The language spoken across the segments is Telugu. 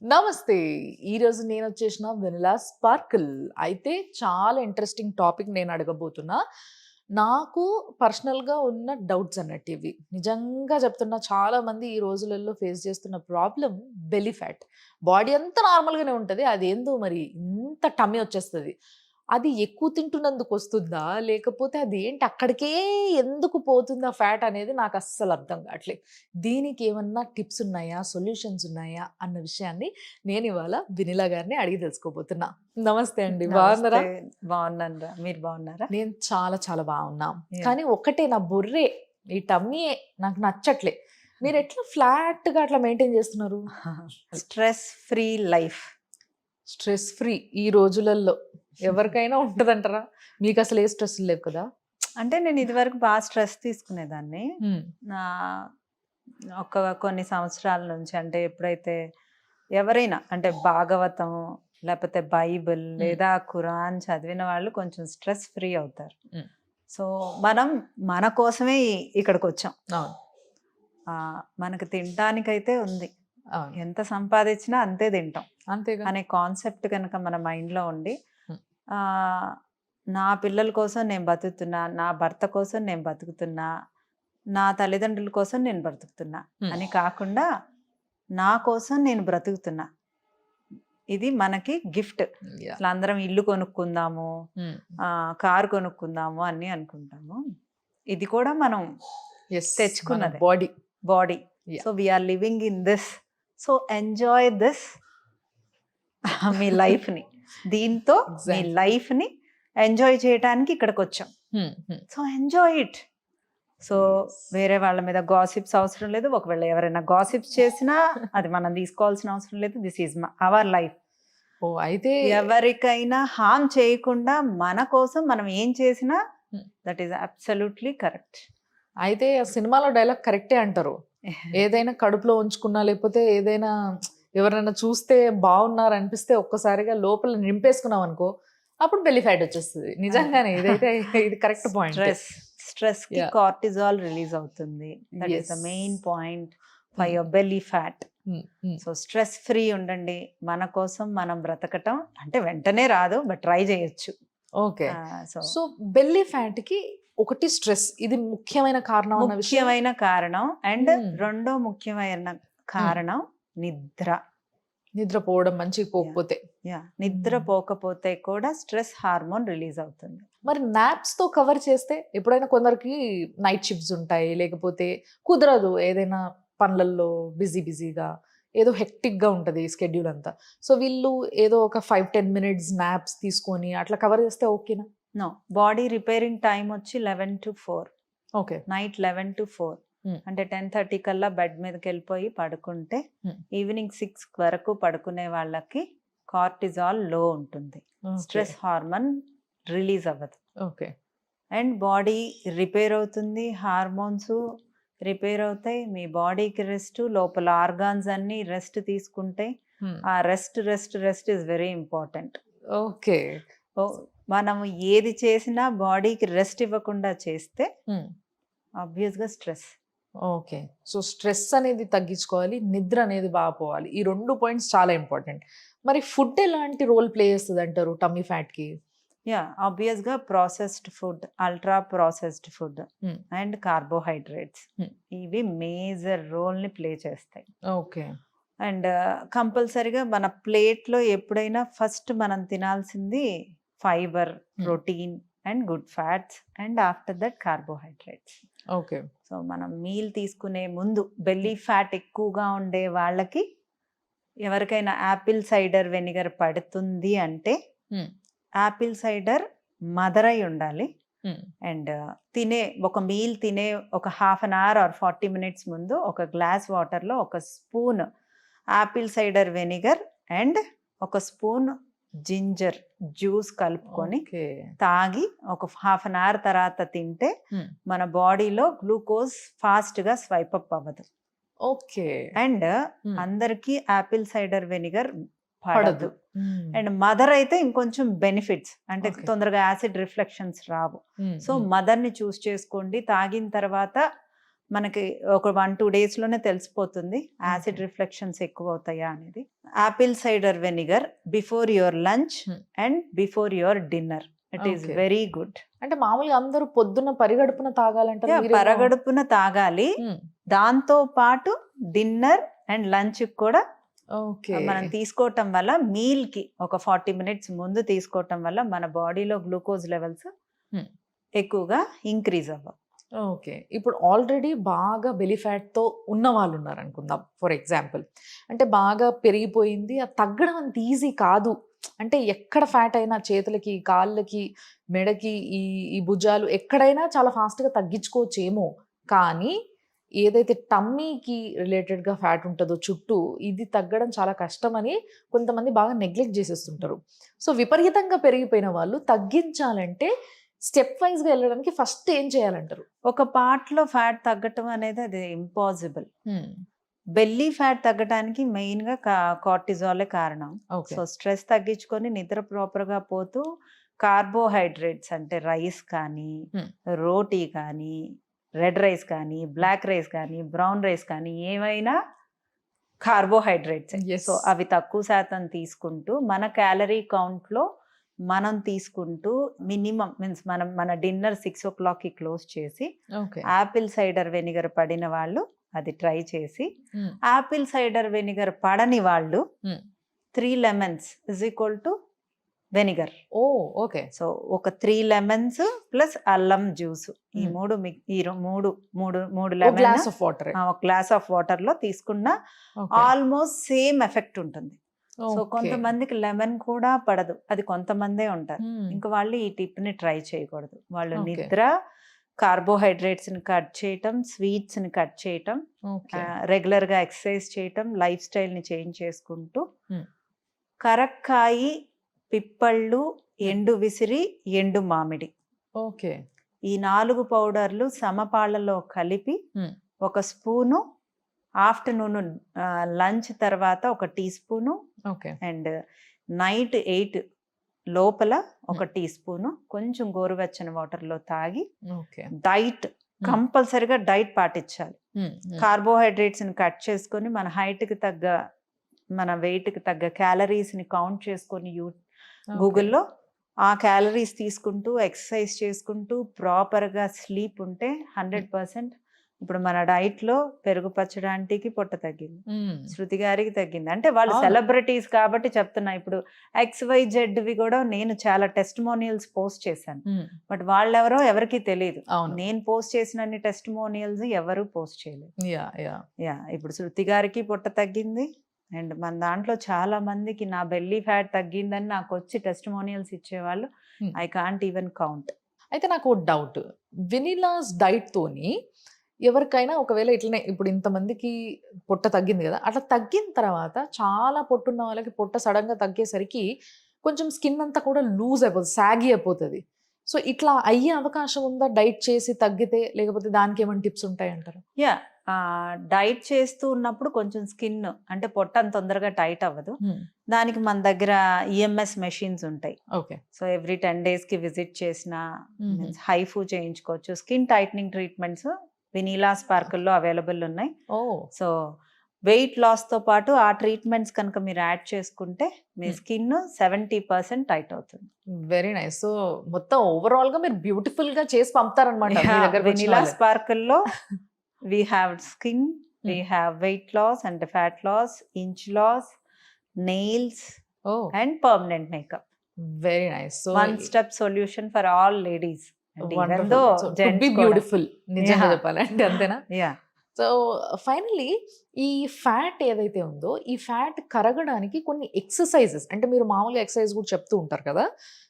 నమస్తే. ఈరోజు నేనొచ్చేసిన వెనిలా స్పార్కిల్. అయితే చాలా ఇంట్రెస్టింగ్ టాపిక్ నేను అడగబోతున్నా. నాకు పర్సనల్‌గా ఉన్న డౌట్స్ అన్నట్టివి. నిజంగా చెప్తున్నా చాలామంది ఈ రోజులలో ఫేస్ చేస్తున్న ప్రాబ్లమ్ బెల్లీ ఫ్యాట్. బాడీ అంతా నార్మల్‌గానే ఉంటది. అదేందో మరి ఇంత టమ్మీ వచ్చేస్తది. అది ఎక్కువ తింటున్నందుకు వస్తుందా? లేకపోతే అదేంటి అక్కడికే ఎందుకు పోతుంది ఆ ఫ్యాట్ అనేది నాకస్సలు అర్థం కావట్లే. దీనికేమన్నా టిప్స్ ఉన్నాయా? సొల్యూషన్స్ ఉన్నాయా? అన్న విషయాన్ని నేనివాళ వినిలా గారిని అడిగి తెలుసుకోబోతున్నా. నమస్తే అండి. నమస్తే. బాగున్నారా? బాగున్నానురా. మీరు బాగున్నారా? నేను చాలా చాలా బాగున్నా. యాహ్! కానీ ఒక్కటే నా బుర్రే, ఈ టమ్మీయే నాకు నచ్చట్లే. మీరెట్లా ఫ్లాట్‌గా అట్లా మెయింటైన్ చేస్తున్నారు? Stress free life. Stress free ఈ రోజులల్లో ఎవరికైనా ఉంటదంటారా? మీకసలు ఏ స్ట్రెస్‌లు లేవు కదా? అంటే నేను ఇదివరకు బాగా స్ట్రెస్ తీసుకునేదాన్ని. హ్మ్. నా కొన్ని సంవత్సరాల నుంచి అంటే ఎప్పుడైతే ఎవరైనా అంటే భాగవతం, లేపోతే బైబిల్ హ్మ్. లేదా ఖురాన్ చదివిన వాళ్ళు కొంచెం స్ట్రెస్ ఫ్రీ అవుతారు. హ్మ్. సో, మనం మన కోసమే ఇక్కడికొచ్చాం. అవును. మనకు తినటానికైతే ఉంది. అవును. ఎంత సంపాదించినా అంతే తింటాం అంతేగా. అనే కాన్సెప్ట్ కనుక మన మైండ్‌లో ఉండి హ్మ్. ఆహ్, నా పిల్లల కోసం నేను బతుకుతున్నా, నా భర్త కోసం నేను బతుకుతున్నా, నా తల్లిదండ్రుల కోసం నేను బ్రతుకుతున్నా హ్మ్. అని కాకుండా నా కోసం నేను బ్రతుకుతున్నా. ఇది మనకి గిఫ్ట్. యాహ్! అసలు అందరం ఇల్లు కొనుక్కుందాము, హ్మ్. కారు కొనుక్కుందాము అని అనుకుంటాము. ఇది కూడా మనం యెస్. మన తెచ్చుకున్నదే. Body. Body. Yeah! So, we are living in this. So, enjoy this మీ లైఫ్‌ని. దీంతో మీ ఎగ్జాక్ట్‌లీ. లైఫ్‌ని ఎంజాయ్ చేయటానికి ఇక్కడికొచ్చాం. హ్మ్. Hmm. So, enjoy it. So, yes. వేరే వాళ్ళ మీద గాసిప్స్ అవసరం లేదు. ఒకవేళ ఎవరైనా గాసిప్స్ చేసినా అది మనం తీసుకోవాల్సిన అవసరం లేదు. This is our life. Oh! అయితే ఎవరికైనా హార్మ్ చేయకుండా మన కోసం మనం ఏం చేసినా హ్మ్. That is absolutely correct. అయితే ఆ సినిమాలో డైలాగ్ కరెక్టే అంటారు. ఏదైనా కడుపులో ఉంచుకున్నా, లేకపోతే ఏదైనా ఎవరైనా చూస్తే బాగున్నారనిపిస్తే ఒక్కసారిగా లోపల నింపేసుకున్నామనుకో, అప్పుడు బెల్లీ ఫ్యాట్ వచ్చేస్తది. నిజంగానే ఇదైతే ఇది కరెక్ట్ పాయింటే. స్ట్రెస్‌కి యాహ్! కార్టిజాల్ రిలీజ్ అవుతుంది. That is the yes. Main point for hmm. Your belly fat. Hmm. Hmm. So, stress free ఉండండి. మన కోసం మనం బ్రతకటం అంటే వెంటనే రాదు. బట్ ట్రై చేయొచ్చు. ఓకే. సో, సో, బెల్లీ ఫ్యాట్‌కి ఒకటి స్ట్రెస్. ఇది ముఖ్యమైన కారణం అన్న విషయం ముఖ్యమైన కారణం అండ్ హ్మ్. రెండో ముఖ్యమైన హ్మ్. కారణం నిద్ర. నిద్రపోవడం మంచిగా యాహ్! పోకపోతే. నిద్ర హ్మ్. పోకపోతే కూడా స్ట్రెస్ హార్మోన్ రిలీజ్ అవుతుంది. మరి నాప్స్‌తో కవర్ చేస్తే ఎప్పుడైనా కొందరికి నైట్ షిఫ్ట్స్ ఉంటాయి. లేకపోతే కుదరదు. ఏదైనా పనులల్లో బిజీగా ఏదో హెక్టిక్‌గా ఉంటది స్కెడ్యూల్ అంతా. సో, వీళ్ళు ఏదో ఒక 5, 10 మినిట్స్ నాప్స్ తీసుకొని అట్లా కవర్ చేస్తే ఓకేనా? నో. బాడీ రిపేరింగ్ టైమ్ వచ్చి 11-4. ఓకే. నైట్ 11-4. హ్మ్. అంటే 10:30 కల్లా బెడ్ మీదకెళ్ళిపోయి పడుకుంటే హ్మ్. ఈవినింగ్ 6 వరకు పడుకునే వాళ్ళకి కార్టిజాల్ లో ఉంటుంది. ఓకే. స్ట్రెస్ హార్మోన్ రిలీజ్ అవ్వదు. ఓకే. అండ్ బాడీ రిపేర్ అవుతుంది. హార్మోన్స్ రిపేర్ అవుతాయి. మీ బాడీకి రెస్ట్, లోపల ఆర్గాన్స్ అన్నీ రెస్ట్ తీసుకుంటాయి. హ్మ్. ఆ rest is very important. Okay. మనం ఏది చేసినా బాడీకి రెస్ట్ ఇవ్వకుండా చేస్తే హ్మ్. ఆబ్వియస్‌గా స్ట్రెస్. ఓకే. సో, స్ట్రెస్ అనేది తగ్గించుకోవాలి. నిద్ర అనేది బాగా పోవాలి. ఈ 2 పాయింట్స్ చాలా ఇంపార్టెంట్. మరి ఫుడ్ ఎలాంటి రోల్ ప్లే చేస్తదంటారు టమ్మీ ఫ్యాట్‌కి? ఆబ్వియస్‌గా processed food, ultra processed food హ్మ్. అండ్ కార్బోహైడ్రేట్స్ హ్మ్. ఇవి మేజర్ రోల్‌ని ప్లే చేస్తాయి. ఓకే. అండ్ కంపల్సరీగా మన ప్లేట్‌లో ఎప్పుడైనా ఫస్ట్ మనం తినాల్సింది ఫైబర్, హ్మ్. Protein and good fats and after that carbohydrates. Okay. So, మనం మీల్ తీసుకునే ముందు బెల్లీ ఫ్యాట్ ఎక్కువగా ఉండే వాళ్ళకి ఎవరికైనా యాపిల్ సైడర్ వెనిగర్ పడుతుంది అంటే హ్మ్. యాపిల్ సైడర్ మదర్ అయి ఉండాలి. హ్మ్. అండ్ ఒక మీల్ తినే ఒక half an hour or 40 minutes ముందు ఒక గ్లాస్ వాటర్‌లో ఒక spoon apple cider vinegar and ఒక స్పూన్ జింజర్ జ్యూస్ కలుపుకొని ఓకే. తాగి ఒక హాఫ్ అన్ అవర్ తర్వాత తింటే హ్మ్. మన బాడీలో గ్లూకోజ్ ఫాస్ట్‌గా స్వైప్ అప్ అవ్వదు. ఓకే. అండ్ హ్మ్. అందరికీ యాపిల్ సైడర్ వెనిగర్ పడదు. పడదు. హ్మ్. అండ్ మదర్ అయితే ఇంకొంచెం బెనిఫిట్స్ అంటే ఓకే. తొందరగా యాసిడ్ రిఫ్లెక్షన్స్ రావు. హ్మ్. సో, హ్మ్. మదర్‌ని చూస్ చేసుకోండి. తాగిన తర్వాత మనకి ఒక 1-2 డేస్లోనే తెలిసిపోతుంది యాసిడ్ రిఫ్లెక్షన్స్ ఎక్కువ అవుతాయా అనేది. Apple cider vinegar before your lunch and before your dinner, it is Okay. Very good. అంటే మామూలుగా అందరూ పొద్దున్న పరిగడుపున తాగాలంటారు, మీరేమో- పరగడుపున తాగాలి, Hmm. దాంతో పాటు డిన్నర్ అండ్ లంచ్ కూడా Okay. మనం తీసుకోవటం వల్ల మీల్ కి ఒక 40 మినిట్స్ ముందు తీసుకోవటం వల్ల మన బాడీలో గ్లూకోజ్ లెవెల్స్ Hmm. ఎక్కువగా ఇంక్రీజ్ అవ్వవు. ఓకే. ఇప్పుడు ఆల్రెడీ బాగా బెలీ ఫ్యాట్‌తో ఉన్న వాళ్ళు ఉన్నారు అనుకుందాం ఫర్ ఎగ్జాంపుల్. అంటే బాగా పెరిగిపోయింది, అది తగ్గడం అంత ఈజీ కాదు. అంటే ఎక్కడ ఫ్యాట్ అయినా చేతులకి, కాళ్ళకి, మెడకి, ఈ ఈ భుజాలు ఎక్కడైనా చాలా ఫాస్ట్‌గా తగ్గించుకోవచ్చేమో. కానీ ఏదైతే టమ్మీకి రిలేటెడ్‌గా ఫ్యాట్ ఉంటదో చుట్టూ, ఇది తగ్గడం చాలా కష్టమని కొంతమంది బాగా నెగ్లెక్ట్ చేసేస్తుంటారు. సో విపరీతంగా పెరిగిపోయిన వాళ్ళు తగ్గించాలంటే స్టెప్ వైస్‌గా వెళ్ళడానికి ఫస్ట్ ఏం చేయాలంటారు? ఒక పార్ట్ లో ఫ్యాట్ తగ్గటం అనేది అది ఇంపాసిబుల్. బెల్లీ ఫ్యాట్ తగ్గడానికి మెయిన్ గా కార్టిజాలే కారణం. ఓకే. సో స్ట్రెస్ తగ్గించుకొని నిద్ర ప్రాపర్ గా పోతూ కార్బోహైడ్రేట్స్ అంటే రైస్ కానీ, Hmm. రోటీ కానీ, రెడ్ రైస్ కానీ, బ్లాక్ రైస్ కానీ, బ్రౌన్ రైస్ కానీ ఏవైనా కార్బోహైడ్రేట్స్. Yes. సో అవి తక్కువ శాతం తీసుకుంటూ మన క్యాలరీ కౌంట్ లో మనం తీసుకుంటూ మినిమం మీన్స్ మన డిన్నర్ 6 o'clockకి క్లోజ్ చేసి ఓకే. యాపిల్ సైడర్ వెనిగర్ పడిన వాళ్ళు అది ట్రై చేసి, హ్మ్. యాపిల్ సైడర్ వెనిగర్ పడని వాళ్ళు Hmm. 3 lemons is equal to vinegar. Oh! Okay. So ఒక 3 lemons ప్లస్ అల్లం జ్యూస్ ఈ Hmm. మూడు ఓ లెమన్ గ్లాస్ ఆఫ్ వాటర్. ఒక గ్లాస్ ఆఫ్ వాటర్ లో తీసుకున్న ఓకే. ఆల్మోస్ట్ సేమ్ ఎఫెక్ట్ ఉంటుంది. So okay. కొంతమందికి లెమన్ కూడా పడదు, అది కొంతమందే ఉంటారు. హ్మ్. ఇంకా వాళ్ళు ఈ టిప్ ని ట్రై చేయకూడదు. వాళ్ళు ఓకే. నిద్ర, కార్బోహైడ్రేట్స్ ని కట్ చేయటం, స్వీట్స్ ని కట్ చేయటం, ఓకే. రెగ్యులర్ గా ఎక్సర్సైజ్ చేయటం, లైఫ్ స్టైల్ ని చేంజ్ చేసుకుంటూ Hmm. కరక్కాయి, పిప్పళ్ళు, ఎండు విసిరి, ఎండు మామిడి ఓకే. ఈ 4 పౌడర్లు సమపాళ్ళలో కలిపి Hmm. ఒక స్పూను ఆఫ్టర్నూన్ లంచ్ తర్వాత ఒక teaspoon okay. And night 8 లోపల ఒక టీ స్పూను కొంచెం గోరువెచ్చని వాటర్లో తాగి ఓకే. డైట్ కంపల్సరిగా డైట్ పాటించాలి. హ్మ్. హ్మ్. కార్బోహైడ్రేట్స్ని కట్ చేసుకొని మన హైట్కి తగ్గ మన వెయిట్కి తగ్గ క్యాలరీస్ని కౌంట్ చేసుకొని ఓకే. గూగుల్లో ఆ క్యాలరీస్ తీసుకుంటూ ఎక్సర్సైజ్ చేసుకుంటూ ప్రాపర్గా స్లీప్ ఉంటే 100% ఇప్పుడు మన డైట్లో పెరుగు పచ్చడి ఆంటీకి పొట్ట తగ్గింది, హ్మ్. శృతి గారికి తగ్గింది. అంటే వాళ్ళు అవును. సెలబ్రిటీస్ కాబట్టి చెప్తున్నా. ఇప్పుడు XYZవి కూడా నేను చాలా టెస్టిమోనియల్స్ పోస్ట్ చేశాను, హ్మ్. బట్ వాళ్ళెవరో ఎవరికి తెలియదు. అవును. నేను పోస్ట్ చేసిన టెస్టిమోనియల్స్ ఎవరు పోస్ట్ చేయలేదు. యా. ఇప్పుడు శృతి గారికి పొట్ట తగ్గింది అండ్ మన దాంట్లో చాలా మందికి నా బెల్లీ ఫ్యాట్ తగ్గిందని నాకు వచ్చి టెస్టిమోనియల్స్ ఇచ్చేవాళ్ళు. Hmm. I can't even count. అయితే నాకు ఓ డౌట్. వెనిలాస్ డైట్‌తోని ఎవరికైనా ఒకవేళ ఇట్లనే ఇప్పుడు ఇంతమందికి పొట్ట తగ్గింది కదా! అట్లా తగ్గిన తర్వాత చాలా పొట్టున్న వాళ్ళకి పొట్ట సడెన్‌గా తగ్గేసరికి కొంచెం స్కిన్ అంతా కూడా లూజ్ అయిపోతది, సాగీ అయిపోతది. సో ఇట్లా అయ్యే అవకాశం ఉందా డైట్ చేసి తగ్గితే? లేకపోతే దానికి ఏమైనా టిప్స్ ఉంటాయంటారా? డైట్ చేస్తూ ఉన్నప్పుడు కొంచెం స్కిన్ అంటే పొట్ట అంత తొందరగా టైట్ అవ్వదు. హ్మ్. దానికి మన దగ్గర EMS మెషిన్స్ ఉంటాయి. ఓకే. సో ఎవ్రీ 10 daysకి విజిట్ చేసిన హుహు. హైఫూ చేయించుకోవచ్చు. స్కిన్ టైట్నింగ్ ట్రీట్మెంట్స్ వెనీలా స్పార్కిల్లో అవైలబుల్ ఉన్నాయి. ఓహ్! సో వెయిట్ లాస్తో పాటు ఆ ట్రీట్మెంట్స్ కనుక మీరు యాడ్ చేసుకుంటే మీ Hmm. స్కిన్ 70% టైట్ అవుతుంది. Very nice. సో మొత్తం ఓవరాల్‌గా మీరు బ్యూటిఫుల్‌గా చేసి పంపుతారనమాట మీ దగ్గరకి వచ్చిన వెనీలా వాళ్ళని. స్పార్కిల్లో we have skin, we Hmm. have weight loss and fat loss, inch loss, nails oh! and permanent makeup. Very nice. So One step solution for all ladies and even wonderful. though so to gents బి కూడా. బ్యూటిఫుల్ నిజంగా Yeah. చెప్పాలంటే అంతేనా? Yeah. సో ఫైనల్లీ ఈ ఫ్యాట్ ఏదైతే ఉందో ఈ ఫ్యాట్ కరగడానికి కొన్ని ఎక్సర్సైజెస్, అంటే మీరు మామూలుగా ఎక్సర్సైజ్ కూడా చెప్తూ ఉంటారు కదా,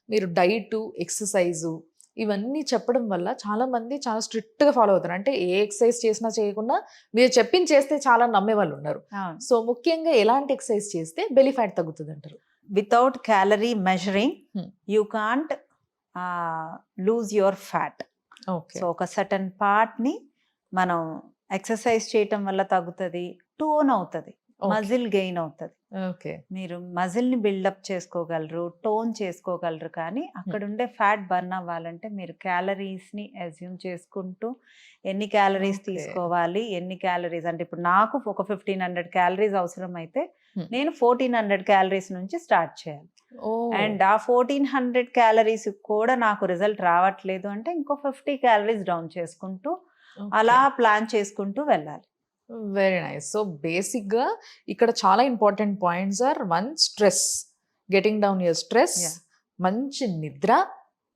మీరు డైట్, ఎక్సర్సైజు ఇవన్నీ చెప్పడం వల్ల చాలా మంది చాలా స్ట్రిక్ట్‌గా ఫాలో అవుతారు. అంటే ఏ ఎక్సర్సైజ్ చేసినా చేయకున్నా మీరు చెప్పింది చేస్తే చాలా నమ్మే వాళ్ళు ఉన్నారు. అవును. సో ముఖ్యంగా ఎలాంటి ఎక్సర్సైజ్ చేస్తే బెల్లీ ఫ్యాట్ తగ్గుతుంది అంటారు? Without calorie measuring, Hmm. you can't lose your fat. Okay. So ఒక సర్టన్ పార్ట్ని మనం ఎక్సర్సైజ్ చేయటం వల్ల తగ్గుతుంది, టోన్ అవుతుంది. ఓకే. మజిల్ గెయిన్ అవుతది. ఓకే. మీరు మజిల్‌ని బిల్డప్ చేసుకోగలరు, టోన్ చేసుకోగలరు. కానీ అక్కడుండే ఫ్యాట్ బర్న్ అవ్వాలంటే మీరు క్యాలరీస్‌ని అస్యూమ్ చేసుకుంటూ ఎన్ని క్యాలరీస్ ఓకే. తీసుకోవాలి, ఎన్ని క్యాలరీస్ అంటే ఇప్పుడు నాకు ఒక 1500 క్యాలరీస్ అవసరమైతే హ్మ్. నేను 1400 క్యాలరీస్ నుంచి స్టార్ట్ చేయాలి. ఓహ్! అండ్ ఆ 1400 క్యాలరీస్ కూడా నాకు రిజల్ట్ రావట్లేదు అంటే ఇంకో 50 క్యాలరీస్ డౌన్ చేసుకుంటూ ఓకే. అలా ప్లాన్ చేసుకుంటూ వెళ్ళాలి. Very nice. సో, బేసిక్‌గా ఇక్కడ చాలా important points are 1 stress. Getting down your stress, yeah! మంచి నిద్ర,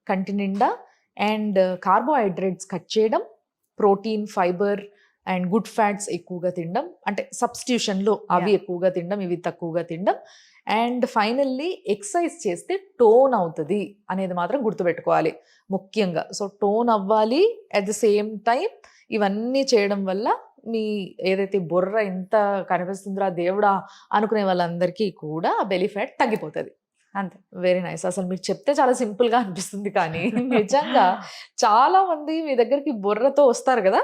కంటి నిండా అండ్ కార్బోహైడ్రేట్స్ కట్ చేయడం, protein, fibre and good fats ఎక్కువగా తినడం. అంటే సబ్స్టిట్యూషన్‌లో అవి యాహ్! ఎక్కువగా తినడం, ఇవి తక్కువగా తినడం. అండ్ ఫైనల్లీ ఎక్సర్సైజ్ చేస్తే టోన్ అవుతది అనేది మాత్రం గుర్తుపెట్టుకోవాలి ముఖ్యంగా. సో, టోన్ అవ్వాలి. అట్ ద సేమ్ టైమ్ ఇవన్నీ చేయడం వల్ల మీ ఏదైతే బుర్ర ఎంత కనిపిస్తుందిరా దేవుడా అనుకునే వాళ్ళందరికీ కూడా ఆ బెల్లీ ఫ్యాట్ తగ్గిపోతది. అంతే. Very nice. అసలు మీరు చెప్తే చాలా సింపుల్‌గా అనిపిస్తుంది కానీ నిజంగా చాలా మంది మీ దగ్గరికి బుర్రతో వస్తారు గదా!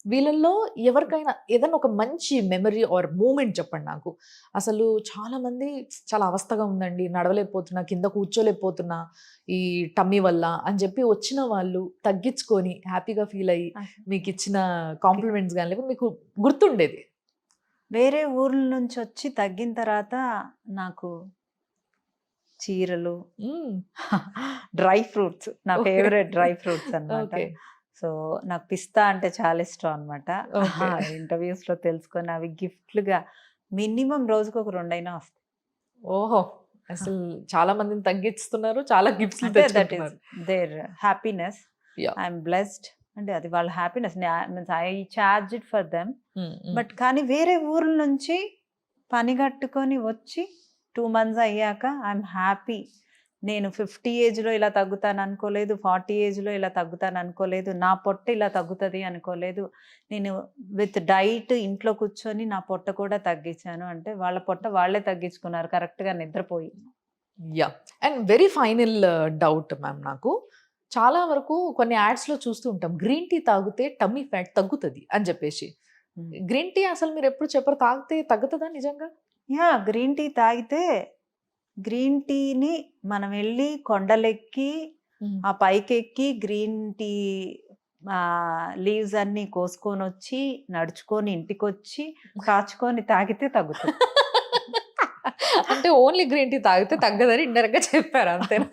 వీళ్ళల్లో ఎవరికైనా ఏదన్నా ఒక మంచి మెమరీ ఆర్ మూమెంట్ చెప్పండి నాకు. అసలు చాలామంది చాలా అవస్థగా ఉందండి, నడవలేకపోతున్నా, కింద కూర్చోలేకపోతున్నా ఈ టమ్మీ వల్ల అని చెప్పి వచ్చిన వాళ్ళు తగ్గించుకొని హ్యాపీగా ఫీల్ అయ్యి మీకిచ్చిన కాంప్లిమెంట్స్ గాని లేకపోతే మీకు గుర్తుండేది. వేరే ఊర్ల నుంచొచ్చి తగ్గిన తర్వాత నాకు చీరలు, హ్మ్. డ్రై ఫ్రూట్స్ నా ఓకే. ఫేవరెట్ డ్రై ఫ్రూట్స్ అన్నమాట. ఓకే. సో, నాకు పిస్తా అంటే చాలా ఇష్టం అన్నమాట. ఓకే. ఇంటర్వ్యూస్‌లో తెలుసుకొని అవి గిఫ్ట్‌లుగా మినిమమ్ రోజుకొక 2 అయినా వస్తాయి. ఓహో! అసలు చాలా మందిని తగ్గిస్తున్నారు. చాలా గిఫ్ట్స్‌లు అంటే దట్ ఈస్ తెచ్చుకుంటున్నారు. There happiness. Yeah! I am blessed. అంటే అది వాళ్ళ happiness. Means I charge it for them. హ్మ్. హ్మ్. బట్ కానీ వేరే ఊర్ల నుంచి పని కట్టుకొని వచ్చి 2 మంత్స్ అయ్యాక ఐఎమ్ హ్యాపీ. నేను 50 ఏజ్‌లో ఇలా తగ్గుతాను అనుకోలేదు. 40 ఏజ్‌లో ఇలా తగ్గుతాను అనుకోలేదు. నా పొట్ట ఇలా తగ్గుతది అనుకోలేదు. నేను విత్ డైట్ ఇంట్లో కూర్చొని నా పొట్ట కూడా తగ్గించాను అంటే వాళ్ళ పొట్ట వాళ్ళే తగ్గించుకున్నారు కరెక్ట్‌గా నిద్రపోయి. Yeah! And very final doubt ma'am నాకు. చాలా వరకు కొన్ని యాడ్స్‌లో చూస్తూ ఉంటాం. గ్రీన్ టీ తాగితే టమ్మీ ఫ్యాట్ తగ్గుతది అని చెప్పేసి. హ్మ్. గ్రీన్ టీ అసలు మీరెప్పుడు చెప్పరు. తాగితే తగ్గుతదా నిజంగా? యాహ్! గ్రీన్ టీ తాగితే గ్రీన్ టీని మనం వెళ్ళి కొండలెక్కి హ్మ్. ఆ పైకెక్కి గ్రీన్ టీ లీవ్స్ అన్నీ కోసుకొనొచ్చి, నడుచుకొని ఇంటికొచ్చి, కాచుకొని తాగితే తగ్గుతది. అంటే ఓన్లీ గ్రీన్ టీ తాగితే తగ్గదని ఇండైరెక్ట్‌గా చెప్పారు అంతేనా?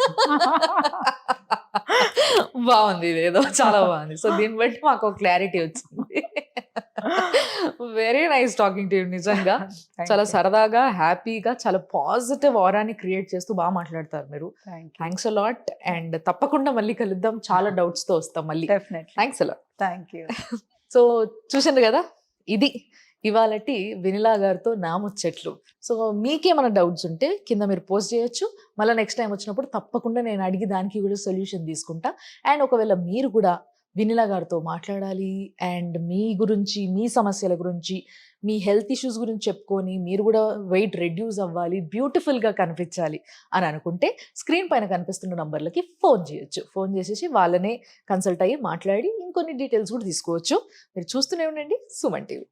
బావుంది. ఇదేదో చాలా బావుంది. సో, దీన్ని బట్టి మాకో క్లారిటీ వచ్చింది. Very nice talking to you నిజంగా. థాంక్ చాలా యూ. సరదాగా, హ్యాపీగా, చాలా పాజిటివ్ ఆరాని క్రియేట్ చేస్తూ మాట్లాడతారు మీరు. Thank you. Thanks a lot and తప్పకుండా మళ్ళీ కలుద్దాం. చాలా డౌట్స్‌తో వస్తాం మళ్ళీ. Definitely. Thanks a lot. Thank you. So, చూసిండ్రు గదా! ఇది ఇవాళటి వెనిలా గారితో నా ముచ్చట్లు. సో, మీకేమైనా డౌట్స్ ఉంటే కింద మీరు పోస్ట్ చేయొచ్చు. మళ్ళా నెక్స్ట్ టైమ్ వచ్చినప్పుడు తప్పకుండా నేను అడిగి దానికి కూడా సొల్యూషన్ తీసుకుంటా. అండ్ ఒకవేళ మీరు కూడా వెనిలా గారితో మాట్లాడాలి అండ్ మీ గురించి, మీ సమస్యల గురించి, మీ హెల్త్ ఇష్యూస్ గురించి చెప్పుకొని మీరు కూడా వెయిట్ రెడ్యూస్ అవ్వాలి, బ్యూటిఫుల్‌గా కనిపించాలి అని అనుకుంటే స్క్రీన్ పైన కనిపిస్తున్న నంబర్‌లకి ఫోన్ చేయొచ్చు. ఫోన్ చేసేసి వాళ్ళనే కన్సల్ట్ అయ్యి మాట్లాడి ఇంకొన్ని డీటెయిల్స్ కూడా తీసుకోవచ్చు. మీరు చూస్తూనే ఉండండి సుమన్ టీవీ.